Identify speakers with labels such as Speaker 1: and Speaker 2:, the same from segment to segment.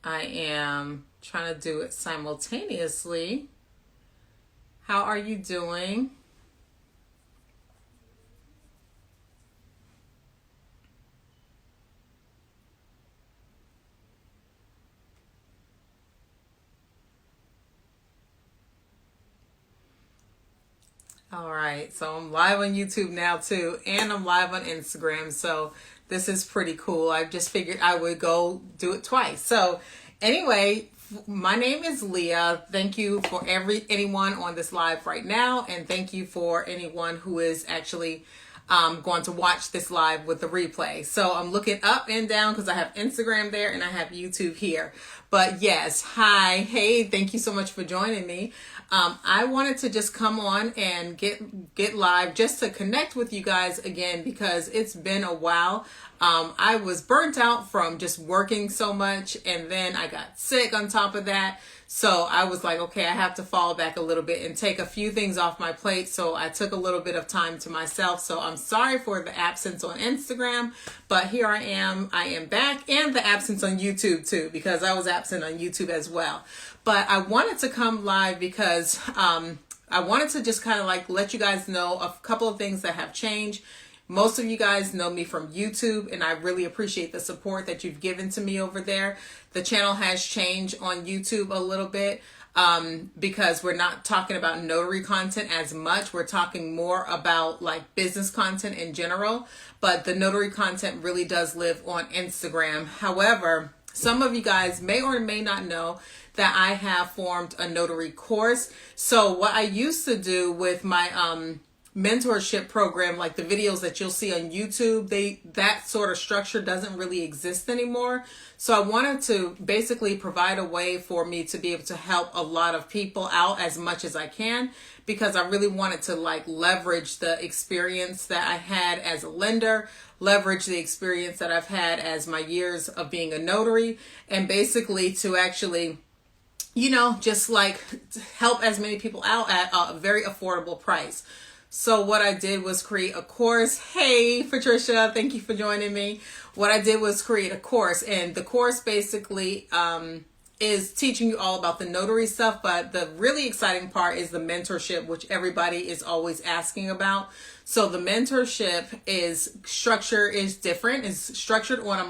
Speaker 1: I am trying to do it simultaneously. How are you doing? All right, so I'm live on YouTube now too, and I'm live on Instagram. So this is pretty cool. I just figured I would go do it twice. So anyway, my name is Leah. Thank you for anyone on this live right now, and thank you for anyone who is actually going to watch this live with the replay. So I'm looking up and down because I have Instagram there and I have YouTube here. But yes, hi, hey, thank you so much for joining me. I wanted to just come on and get live just to connect with you guys again because it's been a while. I was burnt out from just working so much, and then I got sick on top of that. So I was like, okay, I have to fall back a little bit and take a few things off my plate. So I took a little bit of time to myself. So I'm sorry for the absence on Instagram, but here I am. I am back, and the absence on YouTube too, because I was absent on YouTube as well. But I wanted to come live because I wanted to just kind of like let you guys know a couple of things that have changed. Most of you guys know me from YouTube, and I really appreciate the support that you've given to me over there. The channel has changed on YouTube a little bit because we're not talking about notary content as much. We're talking more about like business content in general, but the notary content really does live on Instagram. However, some of you guys may or may not know that I have formed a notary course. So what I used to do with my mentorship program, like the videos that you'll see on YouTube, that sort of structure doesn't really exist anymore. So I wanted to basically provide a way for me to be able to help a lot of people out as much as I can, because I really wanted to like leverage the experience that I had as a lender, leverage the experience that I've had as my years of being a notary, and basically to actually, just like help as many people out at a very affordable price. So what I did was create a course. Hey, Patricia, thank you for joining me. What I did was create a course, and the course basically is teaching you all about the notary stuff. But the really exciting part is the mentorship, which everybody is always asking about. So the mentorship structure is different. It's structured on a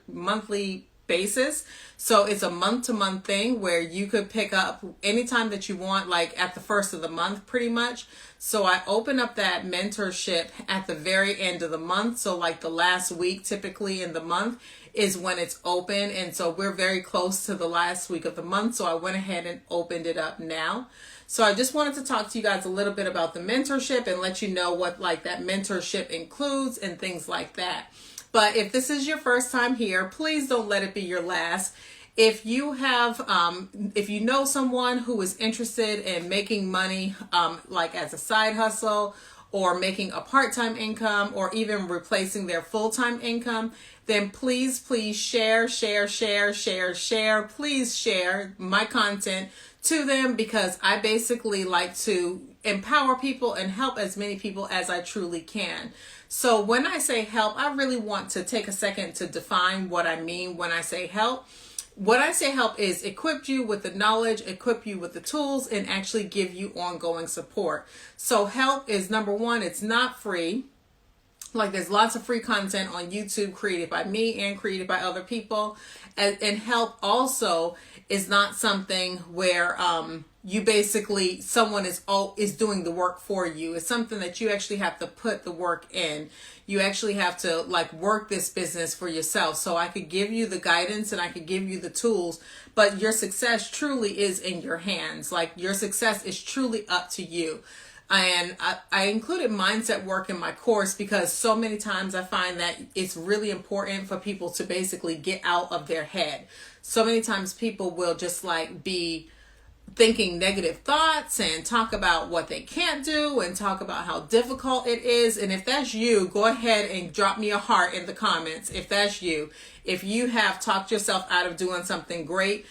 Speaker 1: monthly basis. So it's a month-to-month thing where you could pick up anytime that you want, like at the first of the month, pretty much. So I open up that mentorship at the very end of the month. So like the last week, typically in the month, is when it's open. And so we're very close to the last week of the month. So I went ahead and opened it up now. So I just wanted to talk to you guys a little bit about the mentorship and let you know what like that mentorship includes and things like that. But if this is your first time here, please don't let it be your last. If you have, if you know someone who is interested in making money, like as a side hustle, or making a part-time income, or even replacing their full-time income, then please share. Please share my content to them, because I basically like to empower people and help as many people as I truly can. So when I say help, I really want to take a second to define what I mean when I say help. When I say help is equip you with the knowledge, equip you with the tools, and actually give you ongoing support. So help is number one, it's not free. Like there's lots of free content on YouTube created by me and created by other people. And help also is not something where you basically, someone is doing the work for you. It's something that you actually have to put the work in. You actually have to like work this business for yourself. So I could give you the guidance and I could give you the tools, but your success truly is in your hands. Like your success is truly up to you. And I included mindset work in my course because so many times I find that it's really important for people to basically get out of their head. So many times people will just like be thinking negative thoughts and talk about what they can't do and talk about how difficult it is. And if that's you, go ahead and drop me a heart in the comments. If that's you, if you have talked yourself out of doing something great,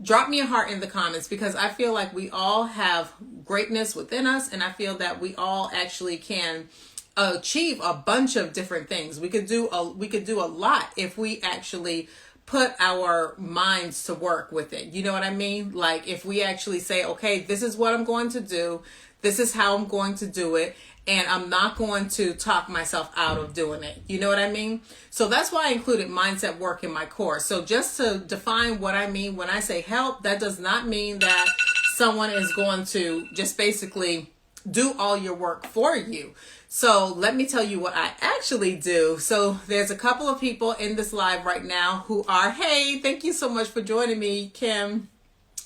Speaker 1: drop me a heart in the comments, because I feel like we all have greatness within us, and I feel that we all actually can achieve a bunch of different things. We could do a lot if we actually put our minds to work with it. You know what I mean? Like if we actually say, okay, this is what I'm going to do. This is how I'm going to do it. And I'm not going to talk myself out of doing it. You know what I mean? So that's why I included mindset work in my course. So just to define what I mean when I say help, that does not mean that someone is going to just basically do all your work for you. So let me tell you what I actually do. So there's a couple of people in this live right now who are, hey, thank you so much for joining me, Kim.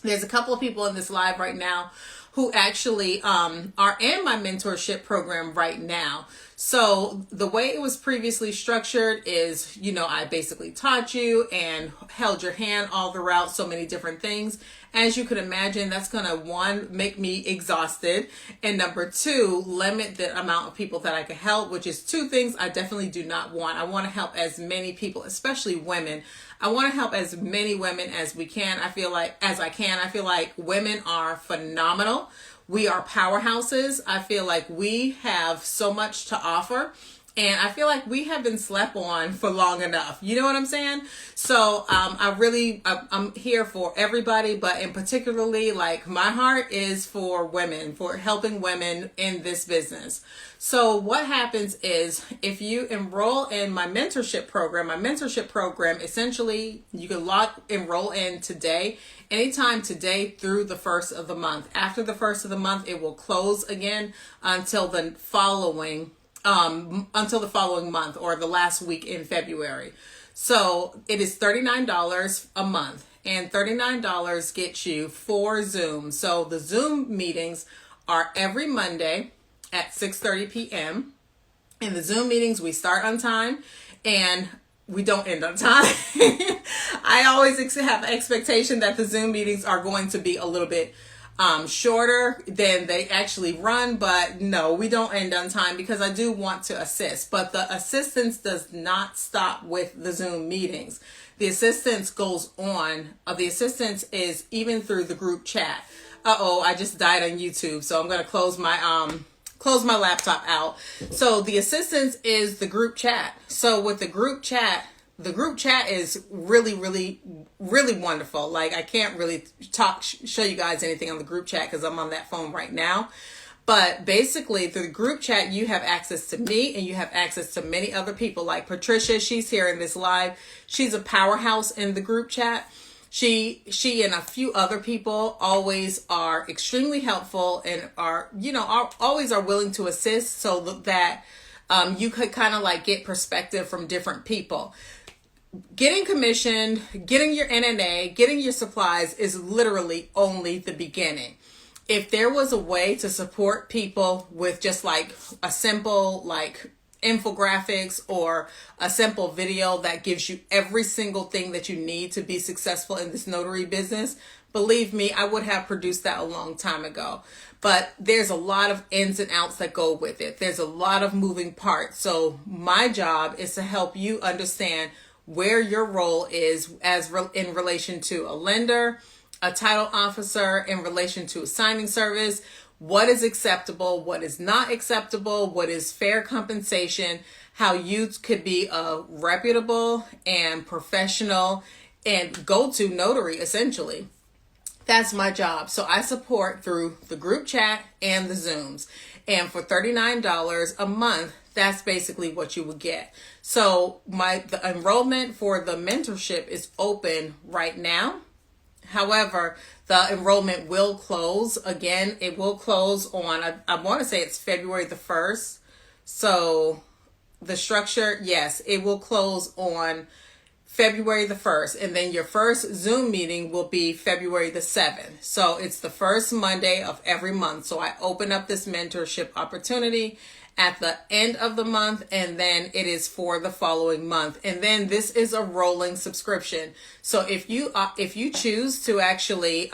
Speaker 1: There's a couple of people in this live right now who actually are in my mentorship program right now. So the way it was previously structured is, you know, I basically taught you and held your hand all throughout so many different things. As you could imagine, that's going to, one, make me exhausted, and number two, limit the amount of people that I can help, which is two things I definitely do not want. I want to help as many people, especially women. I want to help as many women as we can. I feel like women are phenomenal. We are powerhouses. I feel like we have so much to offer. And I feel like we have been slept on for long enough. You know what I'm saying? So I'm here for everybody, but in particularly, like, my heart is for women, for helping women in this business. So what happens is if you enroll in my mentorship program, essentially you can enroll in today, anytime today through the first of the month. After the first of the month, it will close again until the following month or the last week in February. So it is $39 a month, and $39 gets you 4 Zooms. So the Zoom meetings are every Monday at 6:30 p.m. In the Zoom meetings, we start on time and we don't end on time. I always have an expectation that the Zoom meetings are going to be a little bit shorter than they actually run, but no, we don't end on time because I do want to assist. But the assistance does not stop with the Zoom meetings. The assistance goes on. The assistance is even through the group chat. I just died on YouTube, so I'm going to close my laptop out. So the assistance is the group chat. So with the group chat is really, really, really wonderful. Like, I can't really show you guys anything on the group chat because I'm on that phone right now. But basically, through the group chat, you have access to me and you have access to many other people. Like Patricia, she's here in this live. She's a powerhouse in the group chat. She and a few other people always are extremely helpful and always are willing to assist so that you could kind of like get perspective from different people. Getting commissioned, getting your NNA, getting your supplies is literally only the beginning. If there was a way to support people with just like a simple like infographics or a simple video that gives you every single thing that you need to be successful in this notary business, believe me, I would have produced that a long time ago. But there's a lot of ins and outs that go with it. There's a lot of moving parts. So my job is to help you understand where your role is in relation to a lender, a title officer, in relation to a signing service, what is acceptable, what is not acceptable, what is fair compensation, how you could be a reputable and professional and go-to notary, essentially. That's my job. So I support through the group chat and the Zooms. And for $39 a month, that's basically what you would get. So the enrollment for the mentorship is open right now. However, the enrollment will close. Again, it will close on, I want to say it's February the 1st. So the structure, yes, it will close on February the 1st. And then your first Zoom meeting will be February the 7th. So it's the first Monday of every month. So I open up this mentorship opportunity at the end of the month, and then it is for the following month. And then this is a rolling subscription. So if you choose to actually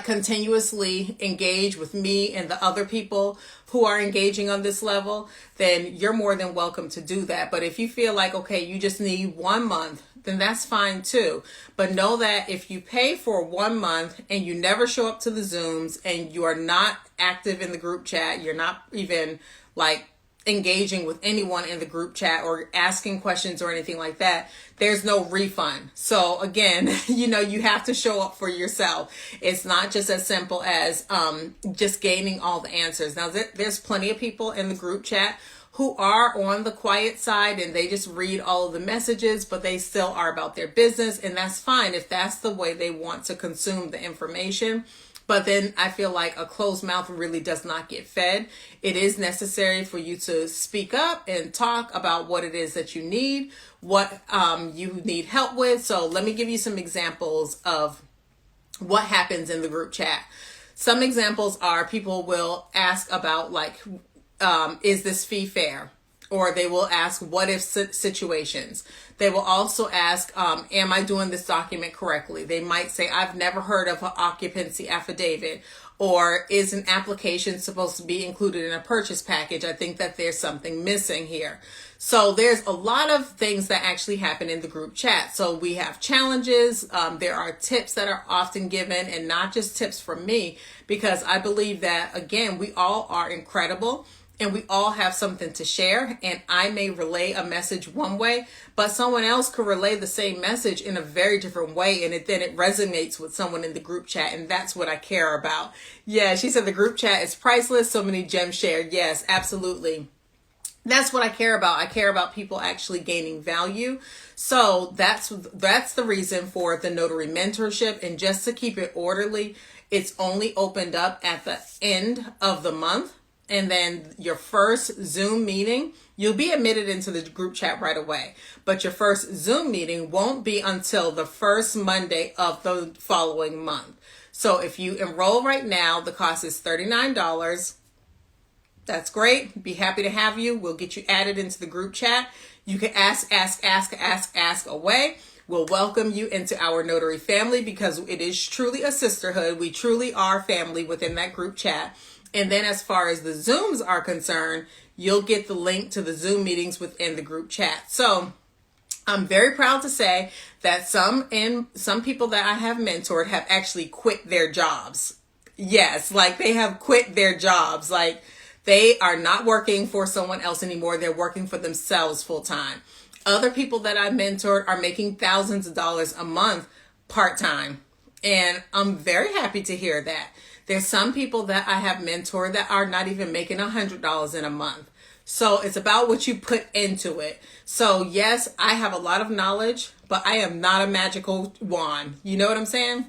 Speaker 1: continuously engage with me and the other people who are engaging on this level, then you're more than welcome to do that. But if you feel like, okay, you just need 1 month, then that's fine too. But know that if you pay for 1 month and you never show up to the Zooms and you are not active in the group chat, you're not even like engaging with anyone in the group chat or asking questions or anything like that, there's no refund. So again, you have to show up for yourself. It's not just as simple as just gaining all the answers. Now, there's plenty of people in the group chat who are on the quiet side and they just read all of the messages, but they still are about their business. And that's fine if that's the way they want to consume the information. But then I feel like a closed mouth really does not get fed. It is necessary for you to speak up and talk about what it is that you need, what you need help with. So let me give you some examples of what happens in the group chat. Some examples are people will ask about is this fee fair? Or they will ask what if situations. They will also ask, am I doing this document correctly? They might say, I've never heard of an occupancy affidavit. Or is an application supposed to be included in a purchase package? I think that there's something missing here. So there's a lot of things that actually happen in the group chat. So we have challenges. There are tips that are often given, and not just tips from me, because I believe that, again, we all are incredible. And we all have something to share, and I may relay a message one way, but someone else could relay the same message in a very different way, and then it resonates with someone in the group chat, and that's what I care about. Yeah, she said the group chat is priceless, so many gems shared. Yes, absolutely. That's what I care about. I care about people actually gaining value. So that's the reason for the notary mentorship. And just to keep it orderly, it's only opened up at the end of the month. And then your first Zoom meeting, you'll be admitted into the group chat right away. But your first Zoom meeting won't be until the first Monday of the following month. So if you enroll right now, the cost is $39. That's great. Be happy to have you. We'll get you added into the group chat. You can ask away. We'll welcome you into our notary family, because it is truly a sisterhood. We truly are family within that group chat. And then as far as the Zooms are concerned, you'll get the link to the Zoom meetings within the group chat. So I'm very proud to say that some people that I have mentored have actually quit their jobs. Yes, they have quit their jobs. They are not working for someone else anymore. They're working for themselves full time. Other people that I mentored are making thousands of dollars a month part-time. And I'm very happy to hear that. There's some people that I have mentored that are not even making $100 in a month. So it's about what you put into it. So yes, I have a lot of knowledge, but I am not a magical wand. You know what I'm saying?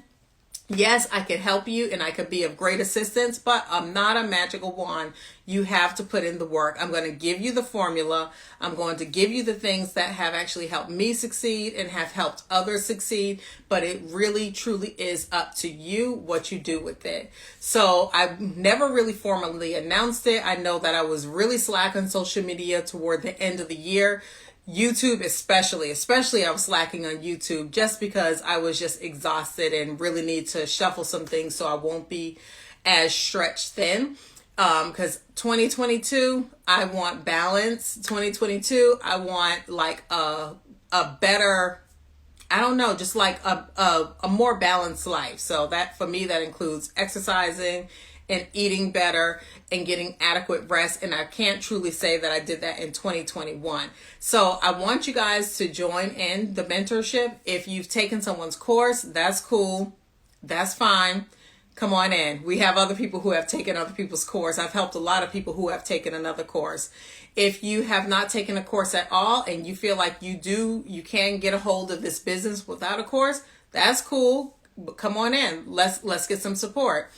Speaker 1: Yes, I could help you and I could be of great assistance, but I'm not a magical wand. You have to put in the work. I'm going to give you the formula. I'm going to give you the things that have actually helped me succeed and have helped others succeed, but it really, truly is up to you what you do with it. So I never really formally announced it. I know that I was really slack on social media toward the end of the year. YouTube especially I was slacking on YouTube just because I was just exhausted and really need to shuffle some things so I won't be as stretched thin. Because 2022, I want balance. 2022, I want a better, I don't know, just a more balanced life. So that for me, that includes exercising and eating better and getting adequate rest. And I can't truly say that I did that in 2021. So I want you guys to join in the mentorship. If you've taken someone's course, that's cool. That's fine. Come on in. We have other people who have taken other people's course. I've helped a lot of people who have taken another course. If you have not taken a course at all and you feel like you can get a hold of this business without a course, that's cool. But come on in. Let's get some support.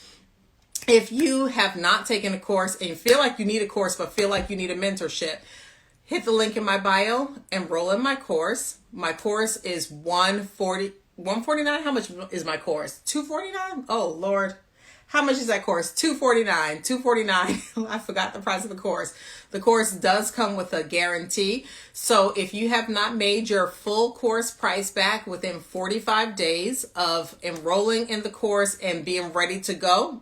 Speaker 1: If you have not taken a course and you feel like you need a course but feel like you need a mentorship, hit the link in my bio, enroll in my course. My course is $149. How much is my course? $249? Oh Lord. How much is that course? $249. I forgot the price of the course. The course does come with a guarantee. So if you have not made your full course price back within 45 days of enrolling in the course and being ready to go,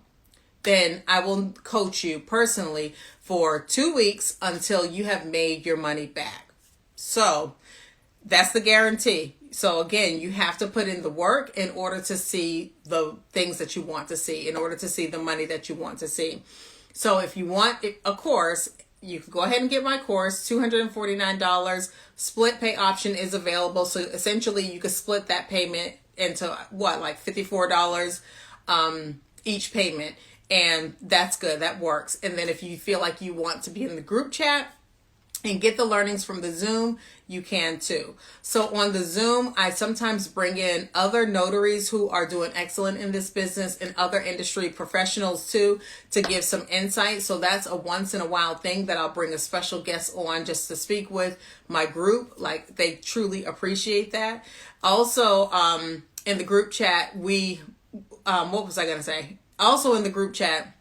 Speaker 1: then I will coach you personally for 2 weeks until you have made your money back. So that's the guarantee. So again, you have to put in the work in order to see the things that you want to see, in order to see the money that you want to see. So if you want a course, you can go ahead and get my course, $249. Split pay option is available. So essentially you could split that payment into what, like $54 each payment. And that's good. That works. And then if you feel like you want to be in the group chat and get the learnings from the Zoom, you can too. So on the Zoom, I sometimes bring in other notaries who are doing excellent in this business and other industry professionals too, to give some insight. So that's a once in a while thing that I'll bring a special guest on just to speak with my group. Like, they truly appreciate that. Also, in the group chat, what was I going to say? Also in the group chat,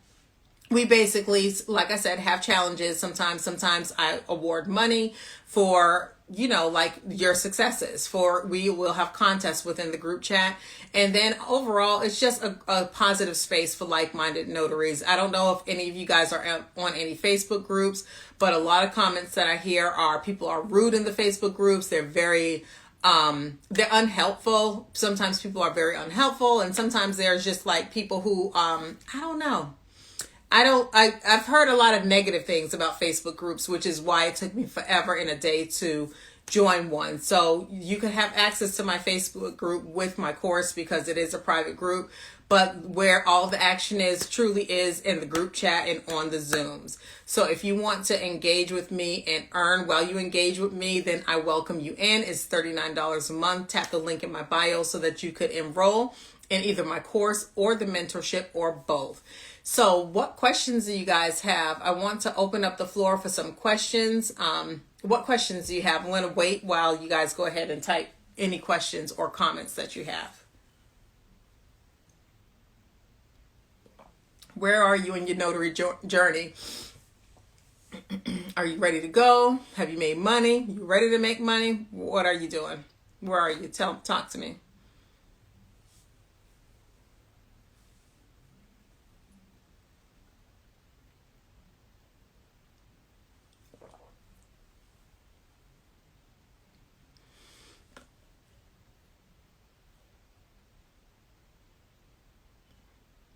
Speaker 1: we basically, like I said, have challenges. Sometimes I award money for, like your successes. We will have contests within the group chat. And then overall, it's just a positive space for like-minded notaries. I don't know if any of you guys are on any Facebook groups, but a lot of comments that I hear are people are rude in the Facebook groups. They're very they're unhelpful. Sometimes people are very unhelpful, and sometimes there's just like people who I don't know. I've heard a lot of negative things about Facebook groups, which is why it took me forever and a day to join one. So you can have access to my Facebook group with my course because it is a private group, but where all the action truly is in the group chat and on the Zooms. So if you want to engage with me and earn while you engage with me, then I welcome you in. It's $39 a month. Tap the link in my bio so that you could enroll in either my course or the mentorship or both. So what questions do you guys have? I want to open up the floor for some questions. What questions do you have? I'm going to wait while you guys go ahead and type any questions or comments that you have. Where are you in your notary journey? Are you ready to go? Have you made money? You ready to make money? What are you doing? Where are you? Talk to me.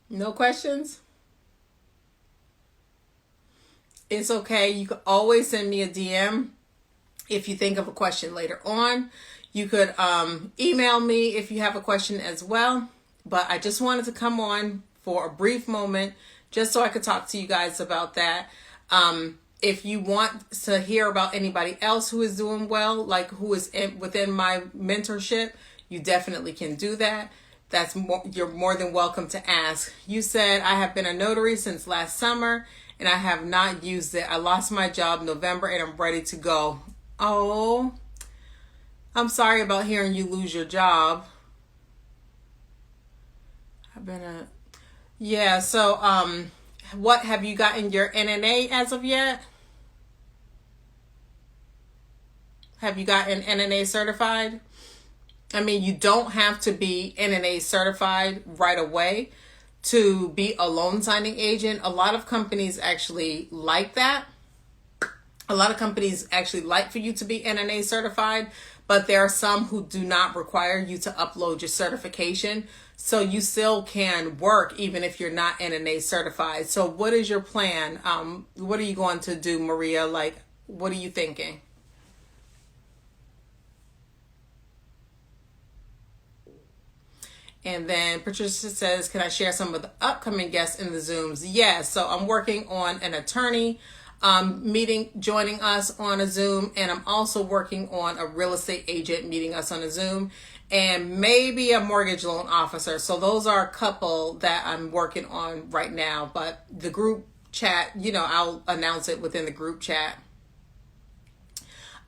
Speaker 1: No questions? It's okay. You can always send me a DM if you think of a question later on. You could email me if you have a question as well. But I just wanted to come on for a brief moment just so I could talk to you guys about that. If you want to hear about anybody else who is doing well, like who is within my mentorship, you definitely can do that. You're more than welcome to ask. You said, I have been a notary since last summer and I have not used it. I lost my job in November and I'm ready to go. Oh, I'm sorry about hearing you lose your job. So what, have you gotten your NNA as of yet? Have you gotten NNA certified? I mean, you don't have to be NNA certified right away to be a loan signing agent. A lot of companies actually like that. A lot of companies actually like for you to be NNA certified, but there are some who do not require you to upload your certification. So you still can work even if you're not NNA certified. So what is your plan? What are you going to do, Maria? Like, what are you thinking? And then Patricia says, can I share some of the upcoming guests in the Zooms? Yes. So I'm working on an attorney joining us on a Zoom. And I'm also working on a real estate agent meeting us on a Zoom. And maybe a mortgage loan officer. So those are a couple that I'm working on right now. But the group chat, I'll announce it within the group chat.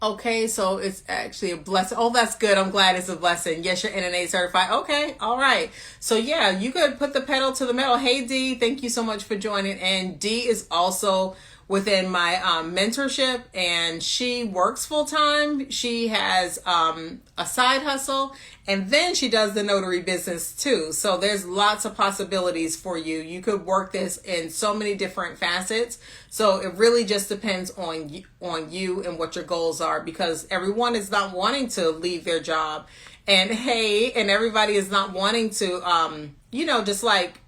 Speaker 1: Okay, so it's actually a blessing. Oh, that's good. I'm glad it's a blessing. Yes, you're NNA certified. Okay, all right. So yeah, you could put the pedal to the metal. Hey, Dee, thank you so much for joining. And Dee is also within my mentorship, and she works full time. She has a side hustle, and then she does the notary business too. So there's lots of possibilities for you. You could work this in so many different facets. So it really just depends on you and what your goals are, because everyone is not wanting to leave their job, and everybody is not wanting to just like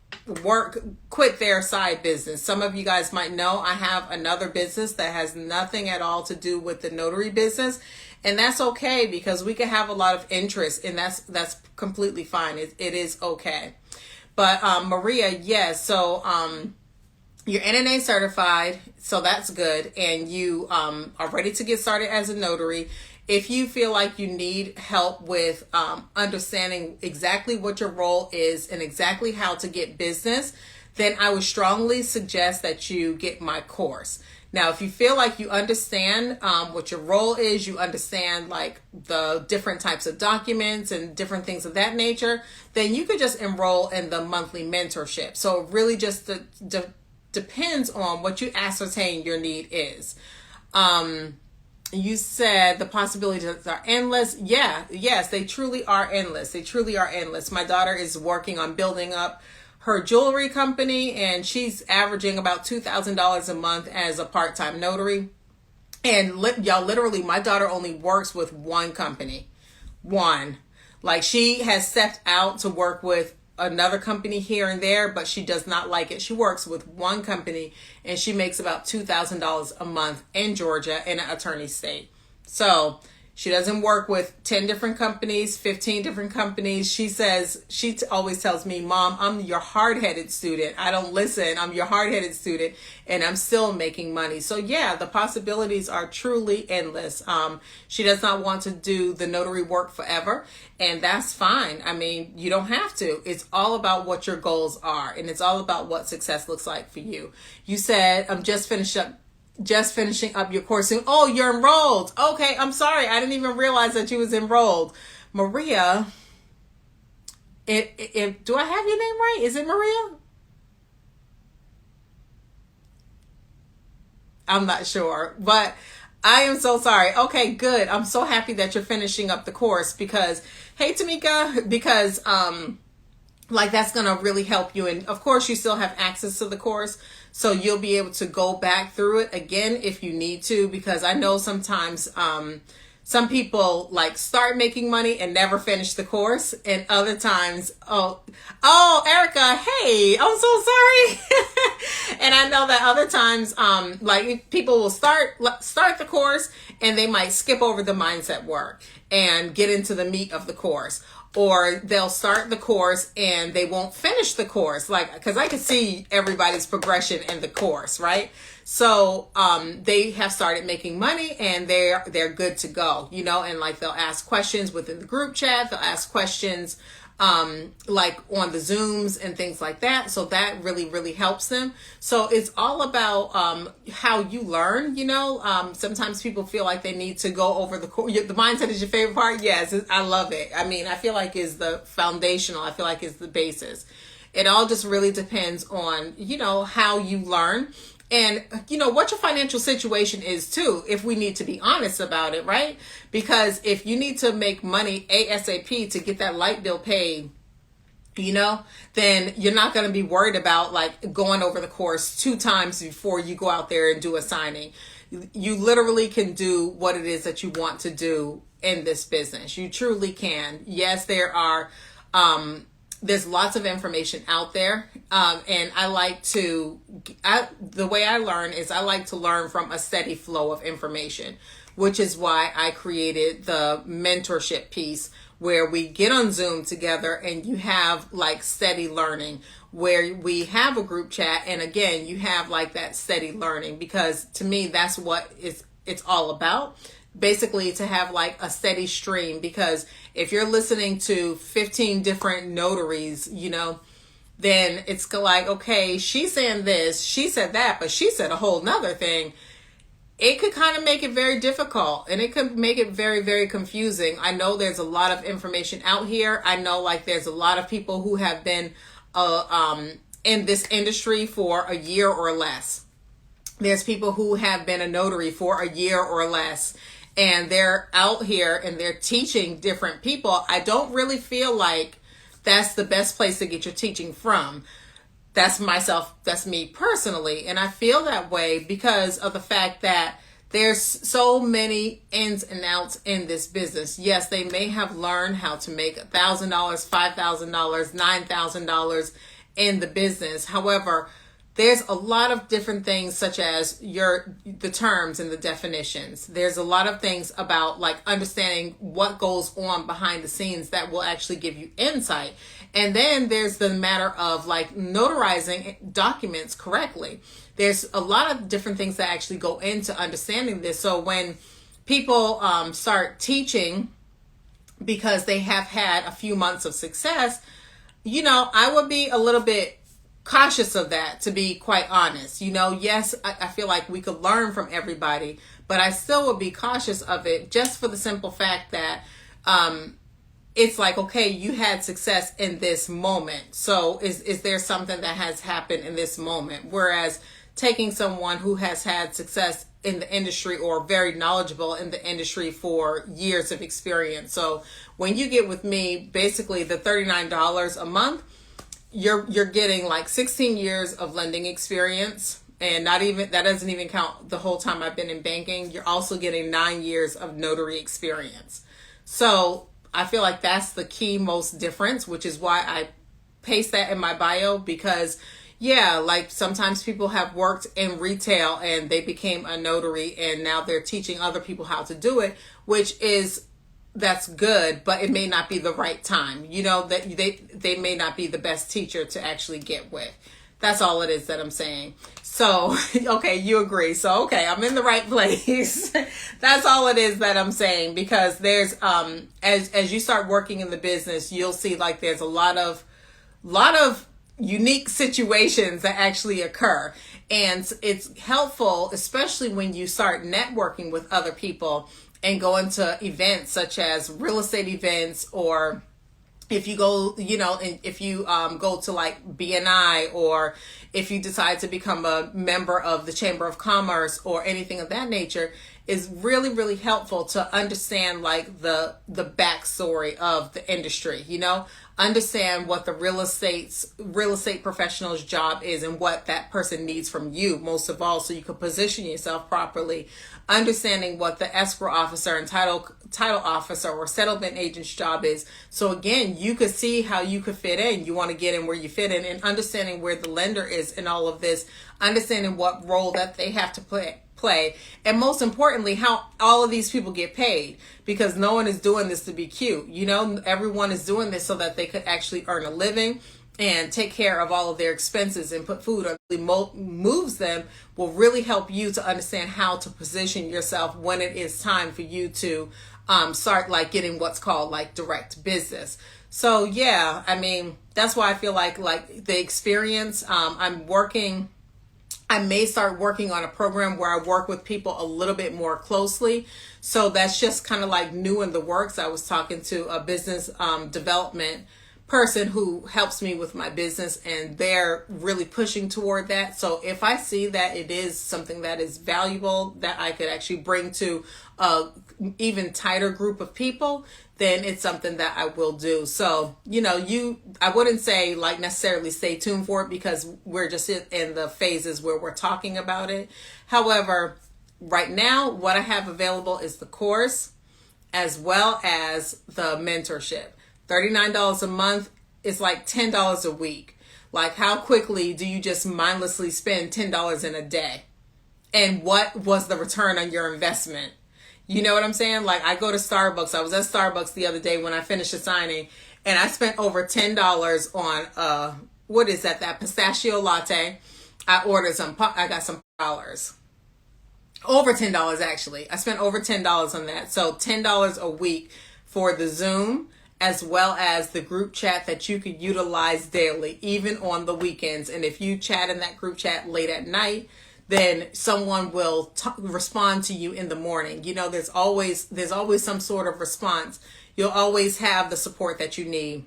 Speaker 1: quit their side business. Some of you guys might know I have another business that has nothing at all to do with the notary business, and that's okay because we can have a lot of interest, and that's completely fine. It is okay. But Maria, yes, so you're NNA certified, so that's good, and you are ready to get started as a notary. If you feel like you need help with understanding exactly what your role is and exactly how to get business, then I would strongly suggest that you get my course. Now, if you feel like you understand what your role is, you understand like the different types of documents and different things of that nature, then you could just enroll in the monthly mentorship. So it really just depends on what you ascertain your need is. You said the possibilities are endless. Yes, they truly are endless. They truly are endless. My daughter is working on building up her jewelry company, and she's averaging about $2,000 a month as a part-time notary. And y'all, literally, my daughter only works with one company. One. Like, she has stepped out to work with another company here and there, but she does not like it. She works with one company and she makes about $2,000 a month in Georgia in an attorney state. So she doesn't work with 10 different companies, 15 different companies. She says, always tells me, Mom, I'm your hard-headed student. I don't listen. I'm your hard-headed student and I'm still making money. So yeah, the possibilities are truly endless. She does not want to do the notary work forever, and that's fine. I mean, you don't have to. It's all about what your goals are, and it's all about what success looks like for you. You said, I'm just finishing up your course soon. Oh, you're enrolled. Okay, I'm sorry. I didn't even realize that you was enrolled. Maria, do I have your name right? Is it Maria? I'm not sure, but I am so sorry. Okay, good. I'm so happy that you're finishing up the course because, hey, Tamika, because, like that's going to really help you. And of course you still have access to the course. So you'll be able to go back through it again if you need to, because I know sometimes, some people like start making money and never finish the course. And other times, oh, Erica, hey, I'm so sorry. And I know that other times, like people will start the course and they might skip over the mindset work and get into the meat of the course. Or they'll start the course and they won't finish the course, like, because I can see everybody's progression in the course, right? So they have started making money and they're good to go, you know, and like they'll ask questions within the group chat, they'll ask questions like on the Zooms and things like that. So that really, really helps them. So it's all about how you learn, you know. Sometimes people feel like they need to go over the course. The mindset is your favorite part. Yes, I love it. I mean, I feel like it's the foundational. I feel like it's the basis. It all just really depends on, you know, how you learn. And, you know, what your financial situation is, too, if we need to be honest about it, right? Because if you need to make money ASAP to get that light bill paid, you know, then you're not going to be worried about like going over the course 2 times before you go out there and do a signing. You literally can do what it is that you want to do in this business. You truly can. Yes, there's lots of information out there. And the way I learn is I like to learn from a steady flow of information, which is why I created the mentorship piece where we get on Zoom together and you have like steady learning, where we have a group chat. And again, you have like that steady learning, because to me, that's what it's all about. Basically to have like a steady stream, because if you're listening to 15 different notaries, you know, then it's like, okay, she's saying this, she said that, but she said a whole nother thing. It could kind of make it very difficult, and it could make it very, very confusing. I know there's a lot of information out here. I know like there's a lot of people who have been in this industry for a year or less. There's people who have been a notary for a year or less, and they're out here and they're teaching different people. I don't really feel like that's the best place to get your teaching from. That's me personally. And I feel that way because of the fact that there's so many ins and outs in this business. Yes, they may have learned how to make $1,000, $5,000, $9,000 in the business. However, there's a lot of different things such as the terms and the definitions. There's a lot of things about like understanding what goes on behind the scenes that will actually give you insight. And then there's the matter of like notarizing documents correctly. There's a lot of different things that actually go into understanding this. So when people start teaching because they have had a few months of success, I would be a little bit cautious of that, to be quite honest. Yes, I feel like we could learn from everybody, but I still would be cautious of it just for the simple fact that it's like, okay, you had success in this moment. So is there something that has happened in this moment? Whereas taking someone who has had success in the industry or very knowledgeable in the industry for years of experience. So when you get with me, basically the $39 a month, you're getting like 16 years of lending experience, and that doesn't even count the whole time I've been in banking. You're also getting 9 years of notary experience. So I feel like that's the key most difference, which is why I paste that in my bio, because like sometimes people have worked in retail and they became a notary and now they're teaching other people how to do it, that's good, but it may not be the right time. That they may not be the best teacher to actually get with. That's all it is that I'm saying. So, okay, you agree. So, okay, I'm in the right place. That's all it is that I'm saying, because there's, as you start working in the business, you'll see like there's a lot of unique situations that actually occur. And it's helpful, especially when you start networking with other people and go into events such as real estate events, or if you go, if you go to like BNI, or if you decide to become a member of the Chamber of Commerce or anything of that nature, is really, really helpful to understand like the backstory of the industry, understand what the real estate professional's job is and what that person needs from you most of all, so you can position yourself properly, understanding what the escrow officer and title officer or settlement agent's job is. So again, you could see how you could fit in. You want to get in where you fit in, and understanding where the lender is in all of this, understanding what role that they have to play, and most importantly, how all of these people get paid, because no one is doing this to be cute. Everyone is doing this so that they could actually earn a living and take care of all of their expenses and put food on. Moves them will really help you to understand how to position yourself when it is time for you to start like getting what's called like direct business. So that's why I feel like the experience, I may start working on a program where I work with people a little bit more closely. So that's just kind of like new in the works. I was talking to a business development person who helps me with my business, and they're really pushing toward that. So if I see that it is something that is valuable that I could actually bring to a even tighter group of people, then it's something that I will do. So, I wouldn't say like necessarily stay tuned for it, because we're just in the phases where we're talking about it. However, right now, what I have available is the course as well as the mentorship. $39 a month is like $10 a week. Like, how quickly do you just mindlessly spend $10 in a day? And what was the return on your investment? You know what I'm saying? Like, I go to Starbucks. I was at Starbucks the other day when I finished a signing, and I spent over $10 on what is that pistachio latte. I got some dollars. Over $10 actually. I spent over $10 on that. So $10 a week for the Zoom, as well as the group chat that you could utilize daily, even on the weekends. And if you chat in that group chat late at night, then someone will respond to you in the morning. There's always some sort of response. You'll always have the support that you need.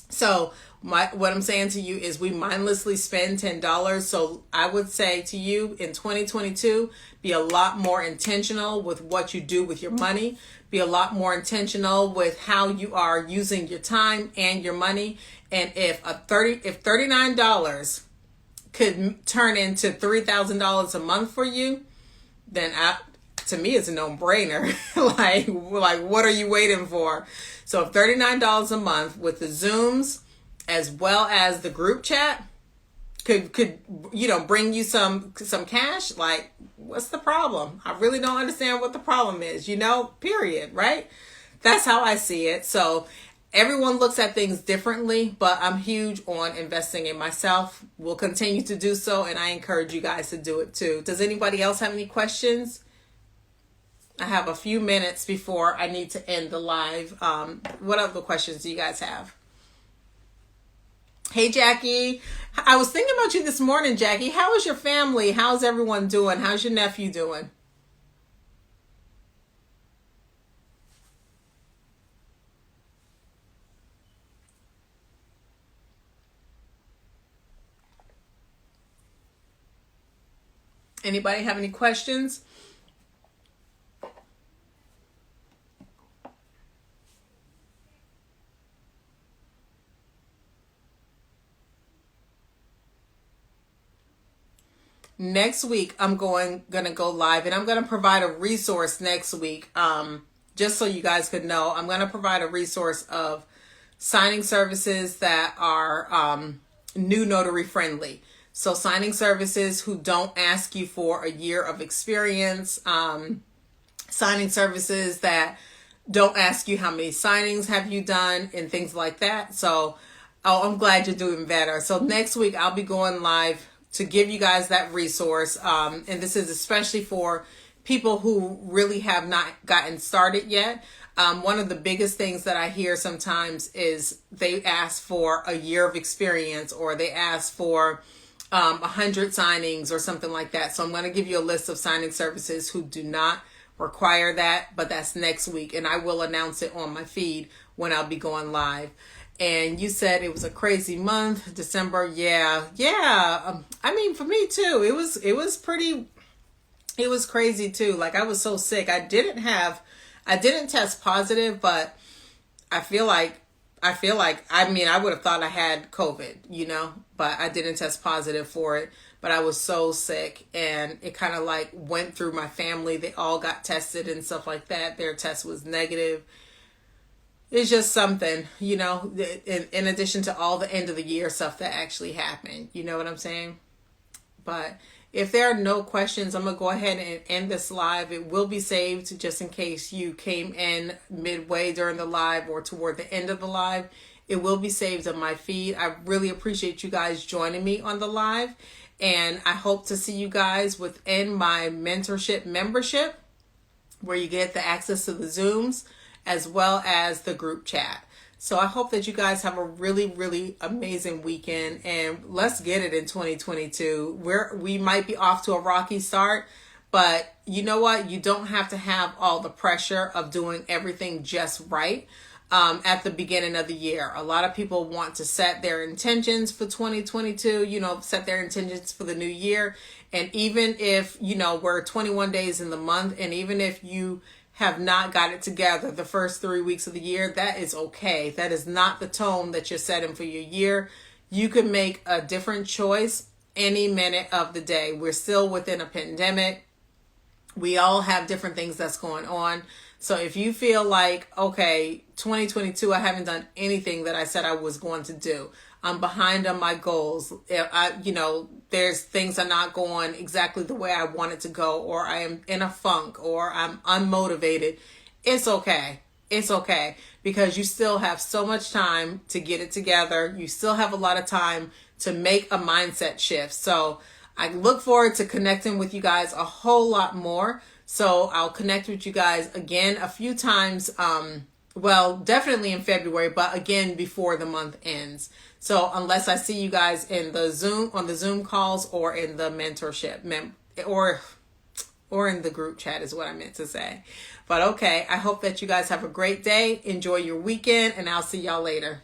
Speaker 1: So what I'm saying to you is we mindlessly spend $10. So I would say to you in 2022, be a lot more intentional with what you do with your money. Be a lot more intentional with how you are using your time and your money. And if $39 could turn into $3,000 a month for you, then to me it's a no-brainer. like what are you waiting for? So if $39 a month with the Zooms as well as the group chat could bring you some cash, like, what's the problem? I really don't understand what the problem is, period, right? That's how I see it. So everyone looks at things differently, but I'm huge on investing in myself. We'll continue to do so, and I encourage you guys to do it too. Does anybody else have any questions? I have a few minutes before I need to end the live. What other questions do you guys have? Hey, Jackie. I was thinking about you this morning, Jackie. How is your family? How's everyone doing? How's your nephew doing? Anybody have any questions? Next week, I'm gonna go live, and I'm gonna provide a resource next week. Just so you guys could know, I'm gonna provide a resource of signing services that are new notary friendly. So signing services who don't ask you for a year of experience, signing services that don't ask you how many signings have you done and things like that. So, I'm glad you're doing better. So next week I'll be going live to give you guys that resource. And this is especially for people who really have not gotten started yet. One of the biggest things that I hear sometimes is they ask for a year of experience, or they ask for 100 signings or something like that. So I'm going to give you a list of signing services who do not require that, but that's next week. And I will announce it on my feed when I'll be going live. And you said it was a crazy month, December. Yeah. I mean, for me too, it was crazy too. Like, I was so sick. I didn't test positive, but I feel like, I would have thought I had COVID, but I didn't test positive for it. But I was so sick, and it kind of like went through my family. They all got tested and stuff like that. Their test was negative. It's just something, in addition to all the end of the year stuff that actually happened. You know what I'm saying? But if there are no questions, I'm going to go ahead and end this live. It will be saved just in case you came in midway during the live or toward the end of the live. It will be saved on my feed. I really appreciate you guys joining me on the live. And I hope to see you guys within my mentorship membership, where you get the access to the Zooms as well as the group chat. So I hope that you guys have a really, really amazing weekend, and let's get it in 2022. We might be off to a rocky start, but you know what? You don't have to have all the pressure of doing everything just right at the beginning of the year. A lot of people want to set their intentions for 2022, set their intentions for the new year. And even if, we're 21 days in the month, and even if you have not got it together the first 3 weeks of the year, that is okay. That is not the tone that you're setting for your year. You can make a different choice any minute of the day. We're still within a pandemic. We all have different things that's going on. So if you feel like, okay, 2022, I haven't done anything that I said I was going to do. I'm behind on my goals. There's things are not going exactly the way I want it to go, or I am in a funk, or I'm unmotivated. It's okay. It's okay, because you still have so much time to get it together. You still have a lot of time to make a mindset shift. So I look forward to connecting with you guys a whole lot more. So I'll connect with you guys again a few times. Definitely in February, but again before the month ends. So unless I see you guys in the Zoom calls, or in the mentorship or in the group chat is what I meant to say. But okay, I hope that you guys have a great day. Enjoy your weekend, and I'll see y'all later.